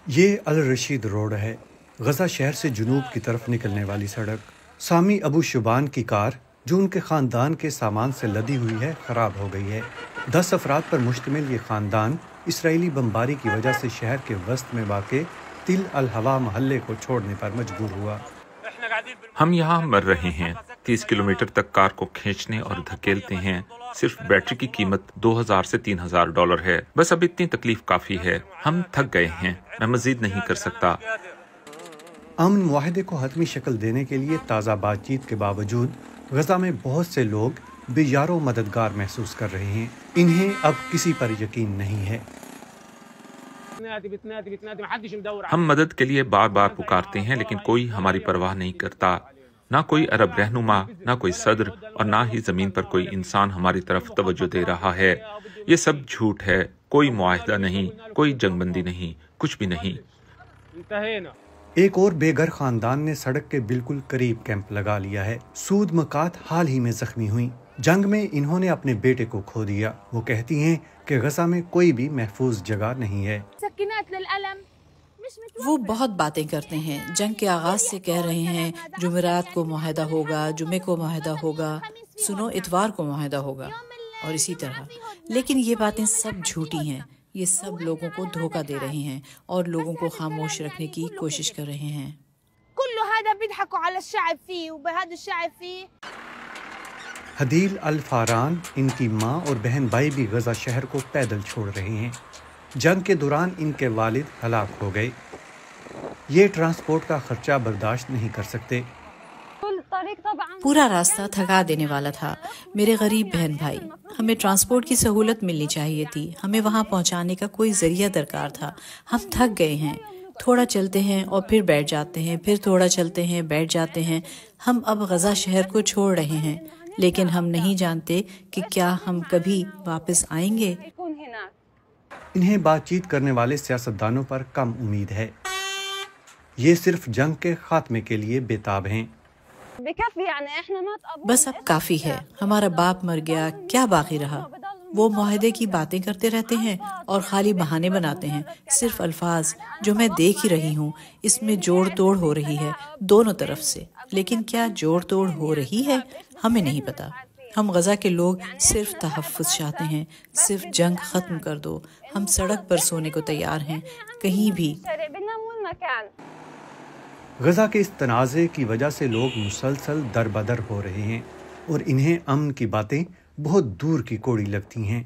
یہ الرشید روڈ ہے، غزہ شہر سے جنوب کی طرف نکلنے والی سڑک۔ سامی ابو شبان کی کار جو ان کے خاندان کے سامان سے لدی ہوئی ہے خراب ہو گئی ہے۔ 10 افراد پر مشتمل یہ خاندان اسرائیلی بمباری کی وجہ سے شہر کے وسط میں واقع تل الہوا محلے کو چھوڑنے پر مجبور ہوا۔ ہم یہاں مر رہے ہیں، 30 کلومیٹر تک کار کو کھینچنے اور دھکیلتے ہیں۔ صرف بیٹری کی قیمت $2000 سے $3000 ہے۔ بس اب اتنی تکلیف کافی ہے، ہم تھک گئے ہیں، میں مزید نہیں کر سکتا۔ امن معاہدے کو حتمی شکل دینے کے لیے تازہ بات چیت کے باوجود غزہ میں بہت سے لوگ بے یار و مددگار محسوس کر رہے ہیں۔ انہیں اب کسی پر یقین نہیں ہے۔ ہم مدد کے لیے بار بار پکارتے ہیں لیکن کوئی ہماری پرواہ نہیں کرتا، نہ کوئی عرب رہنما، نہ کوئی صدر، اور نہ ہی زمین پر کوئی انسان ہماری طرف توجہ دے رہا ہے۔ یہ سب جھوٹ ہے، کوئی معاہدہ نہیں، کوئی جنگ بندی نہیں، کچھ بھی نہیں۔ ایک اور بے گھر خاندان نے سڑک کے بالکل قریب کیمپ لگا لیا ہے۔ سود مکات حال ہی میں زخمی ہوئیں۔ جنگ میں انہوں نے اپنے بیٹے کو کھو دیا۔ وہ کہتی ہیں کہ غزہ میں کوئی بھی محفوظ جگہ نہیں ہے۔ وہ بہت باتیں کرتے ہیں، جنگ کے آغاز سے کہہ رہے ہیں جمعرات کو معاہدہ ہوگا، جمعے کو معاہدہ ہوگا، سنو اتوار کو معاہدہ ہوگا، اور اسی طرح۔ لیکن یہ باتیں سب جھوٹی ہیں، یہ سب لوگوں کو دھوکہ دے رہے ہیں اور لوگوں کو خاموش رکھنے کی کوشش کر رہے ہیں۔ حدیل الفاران، ان کی ماں اور بہن بھائی بھی غزہ شہر کو پیدل چھوڑ رہے ہیں۔ جنگ کے دوران ان کے والد ہلاک ہو گئے۔ یہ ٹرانسپورٹ کا خرچہ برداشت نہیں کر سکتے۔ پورا راستہ تھکا دینے والا تھا۔ میرے غریب بہن بھائی، ہمیں ٹرانسپورٹ کی سہولت ملنی چاہیے تھی، ہمیں وہاں پہنچانے کا کوئی ذریعہ درکار تھا۔ ہم تھک گئے ہیں، تھوڑا چلتے ہیں اور پھر بیٹھ جاتے ہیں، پھر تھوڑا چلتے ہیں، بیٹھ جاتے ہیں۔ ہم اب غزہ شہر کو چھوڑ رہے ہیں، لیکن ہم نہیں جانتے کہ کیا ہم کبھی واپس آئیں گے۔ انہیں بات چیت کرنے والے سیاستدانوں پر کم امید ہے۔ یہ صرف جنگ کے خاتمے کے لیے بےتاب ہیں۔ بس اب کافی ہے، ہمارا باپ مر گیا، کیا باقی رہا؟ وہ معاہدے کی باتیں کرتے رہتے ہیں اور خالی بہانے بناتے ہیں، صرف الفاظ جو میں دیکھ ہی رہی ہوں۔ اس میں جوڑ توڑ ہو رہی ہے دونوں طرف سے، لیکن کیا جوڑ توڑ ہو رہی ہے ہمیں نہیں پتا۔ ہم غزہ کے لوگ صرف تحفظ چاہتے ہیں، صرف جنگ ختم کر دو۔ ہم سڑک پر سونے کو تیار ہیں، کہیں بھی۔ غزہ کے اس تنازع کی وجہ سے لوگ مسلسل در بدر ہو رہے ہیں اور انہیں امن کی باتیں بہت دور کی کوڑی لگتی ہیں۔